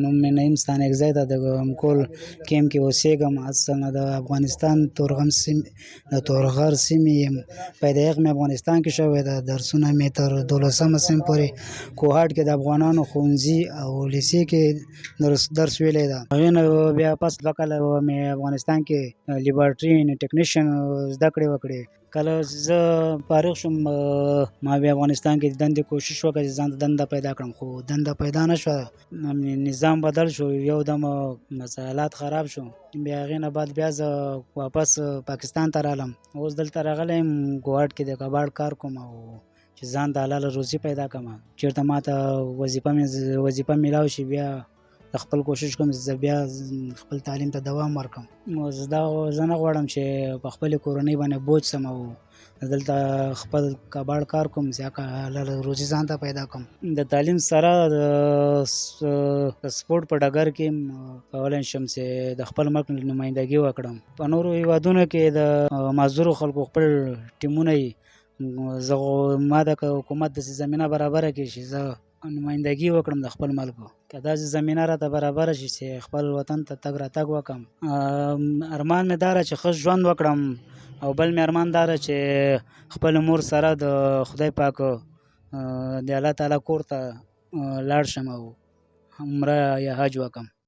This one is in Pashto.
نوم مې نعیم ستانکزی ده، د مکول کیم کې اوسېږم. اصل د افغانستان د تورغر سیمې یم. پیدایښت مې افغانستان کې شوی ده. درسونه مې تر 12مه صنف پورې کوهاټ کې د افغانانو ښوونځي او لیسې کې درس ویلی ده. هغې نه بیا پس 2 کاله مې افغانستان کې لیبارټري ټیکنیشن زده کړې وکړې. کله زه فارغ شوم ما بیا افغانستان کې د دندې کوشش وکړ چې ځان ته دنده پیدا کړم، خو دنده پیدا نه شوه. نظام بدل شو، یو دم حالات خراب شو. بیا هغې نه بعد بیا زه واپس پاکستان ته رالم. اوس دلته راغلی یم ګوهاټ کې د کباړ کار کوم او چې ځان ته حلاله روزي پیدا کړم. چېرته ما ته وظیفه میلاو شي بیا د خپل کوشش کوم چې زه بیا خپل تعلیم ته دوام ورکړم. زه نه غواړم چې په خپلې کورنۍ باندې بوج سم او دلته خپل کباړ کار کوم چې حلاله روزي ځان ته پیدا کړم. د تعلیم سره د سپورټ په ډګر کې کولی شم چې د خپل ملک نمایندګي وکړم. په نورو هیوادونو کې د معذورو خلکو خپل ټیمونه وي. ما ته که حکومت داسې زمینه برابره کړي چې زه نمایندګي وکړم د خپل ملکو، که داسې زمینه راته برابره شي چې خپل وطن ته تګ راتګ وکړم. ارمان مې دا چې ښه ژوند وکړم او بل مې ارمان دا چې خپل مور سره د خدای پاک د الله تعالی کور ته لاړ شم او عمره یا حج وکړم.